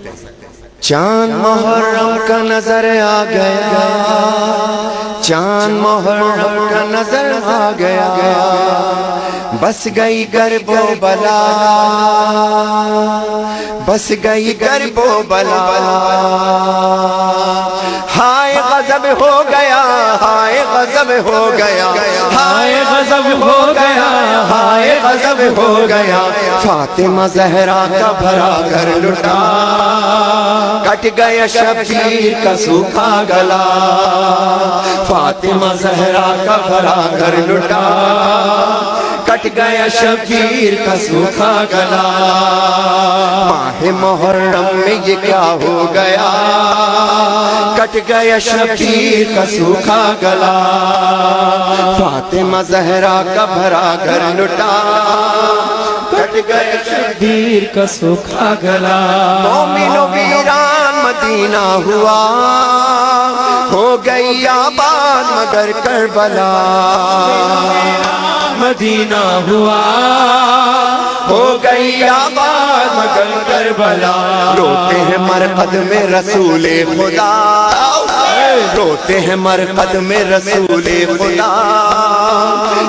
چاند محرم کا نظر آ گیا، چاند محرم کا نظر آ گیا، بس گئی گرب و بلا، بس گئی گرب و بلا، ہائے غضب ہو گیا، ہائے غضب ہو گیا، ہائے غضب ہو گیا، ہائے غضب ہو گیا، فاطمہ زہرا کا بھرا گھر لٹا، کٹ گیا شبیر کا سوکھا گلا، فاطمہ زہرا کا بھرا گھر لٹا، کٹ گیا شبیر کا سوکھا گلا، ماہ محرم میں یہ کیا ہو گیا، کٹ گیا شبیر کا سوکھا گلا، فاطمہ زہرا کا بھرا گھر لٹا، کٹ گیا شبیر کا سوکھا گلا، مومن و ویران مدینہ ہوا، ہو گئی آباد مگر کربلا، مدینہ ہوا، ہو گئی آباد مگر کربلا، روتے ہیں مرقد میں رسول خدا، روتے ہیں مرقد میں رسول خدا،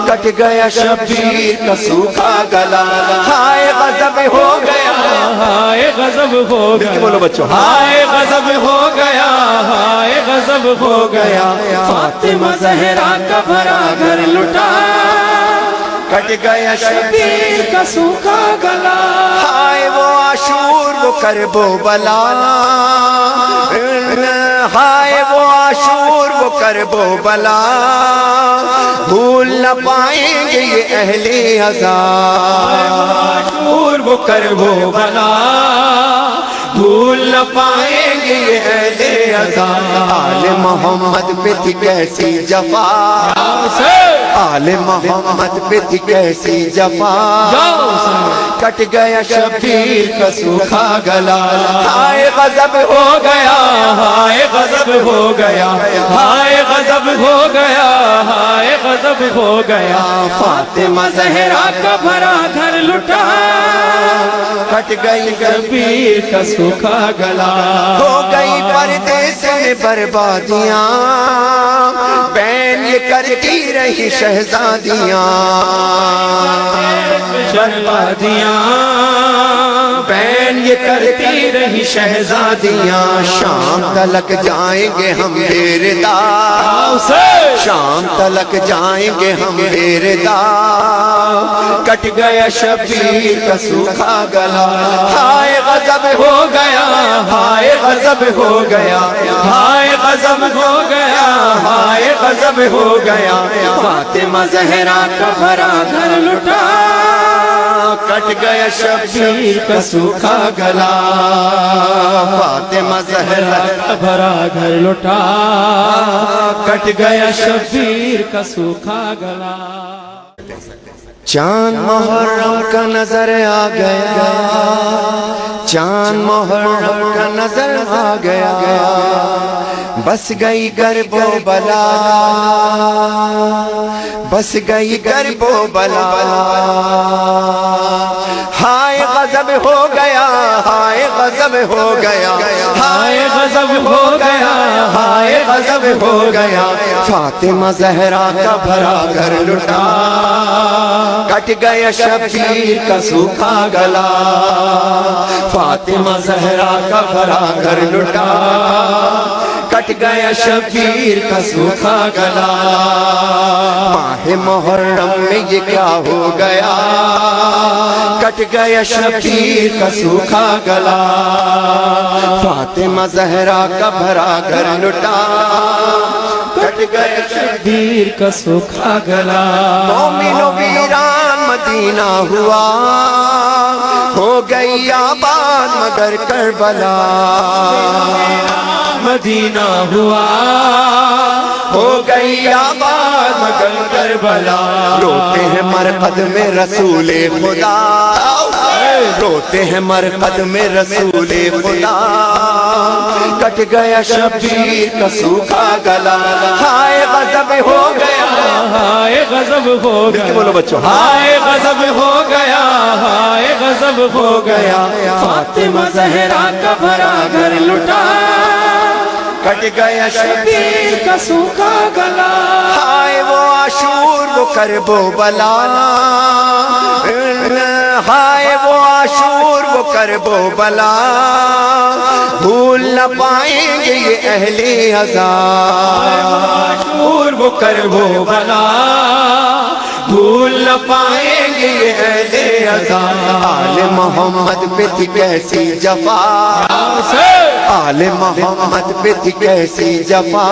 کٹ گیا شبیر کا سوکھا گلا، ہائے غضب ہو گیا، ہائے غضب ہو گیا، بولو بچوں، ہائے غضب ہو گیا، ہائے غضب ہو گیا، فاطمہ زہرا کا بھرا گھر لٹا، کٹ گیا شبیر کا سوکھا گلا، ہائے وہ عاشور وہ کرب و بلا، ہائے وہ عاشور وہ کرب و بلا، بھول نہ پائیں گے یہ اہل عذاب، عاشور وہ کرب و بلا، بھول نہ پائیں گے یہ اہل عذاب، آل محمد پہ تھی کیسی جفا، آل محمد پہ تھی کیسی جفا، کٹ گیا شبیر کا سوکھا گلا، ہائے غضب ہو گیا، ہائے غضب ہو گیا، ہائے غضب ہو گیا، ہائے غضب ہو گیا، فاطمہ زہرا کا بھرا گھر لٹا، کٹ گئی شبیر کا سوکھا گلا، ہو گئی پردیس میں بربادیاں، بین یہ کرتی رہی شہزادیاں، بربادیاں، بین یہ کرتی رہی شہزادیاں، شام تلک جائیں گے ہم بیردار، شام تلک جائیں گے ہم بیردار، کٹ گیا شبیر کا سوکھا گلا، ہائے غضب ہو گیا، ہائے غضب ہو گیا، ہائے غضب ہو گیا، ہائے غضب ہو گیا، فاطمہ زہرا کا بھرا گھر لٹا، کٹ گیا شبیر کا سوکھا گلا، فاطمہ زہرا کا بھرا گھر لٹا، کٹ گیا شبیر کا سوکھا گلا، چاند محرم کا نظر آ گیا، چاند محرم کا نظر آ گیا، بس گئی گرب و بلا، بس گئی گرب و بلا، ہائے غضب ہو گیا، ہائے غضب ہو گیا، ہائے غضب ہو گیا، ہائے غضب ہو گیا، فاطمہ زہرا کا بھرا گھر لٹا، کٹ گیا شبیر کا سوکھا گلا، فاطمہ زہرا کا بھرا گھر لٹا، کٹ گیا شبیر کا سوکھا گلا، ماہ محرم میں یہ کیا ہو گیا، کٹ گیا شبیر کا سوکھا گلا، فاطمہ زہرا کا بھرا گھر لٹا، کٹ گیا شبیر کا سوکھا گلا، مومن و ویران مدینہ ہوا، ہو گئی آباد مگر کربلا، مدینہ ہوا، ہو گئی آباد مگر کربلا، روتے ہیں مرقد میں رسول خدا، روتے ہیں مرقد میں رسول خدا، کٹ گیا شبیر کا سوکھا گلا، ہائے غضب ہو گیا، ہائے غضب ہو گیا بولو بچوں ہائے غضب ہو گیا ہائے غضب ہو گیا فاطمہ زہرا کا بھرا گھر لٹا کٹ گیا شبیر کا سوکھا گلا ہائے وہ عاشور وہ کرب و بلا ہائے وہ عاشور وہ کرب و بلا بھول نہ پائیں گے یہ اہل عذاب عاشور وہ کرب و بلا بھول نہ پائیں گے یہ اہل عذاب آل محمد پہ تھی کیسی جفا آل محمد پہ تھی کیسی جفا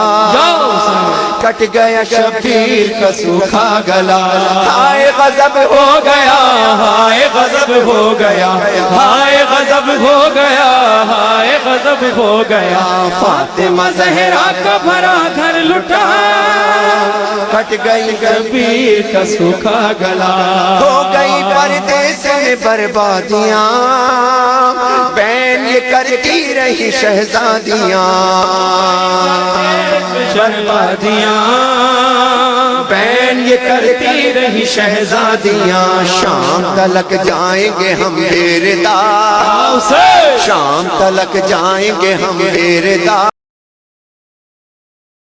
کٹ گیا شبیر کا سوکھا گلا ہائے غضب ہو گیا ہائے غضب ہو گیا ہائے غضب ہو گیا ہائے غضب ہو گیا فاطمہ زہرا کا بھرا گھر لٹا کٹ گئی شبیر کا سوکھا گلا ہو گئی پردیس میں بربادیاں بین یہ کرتی رہی شہزادیاں بربادیاں بین یہ کرتی رہی شہزادیاں شام تلک جائیں گے ہم بے ردا شام تلک جائیں گے ہم بے ردا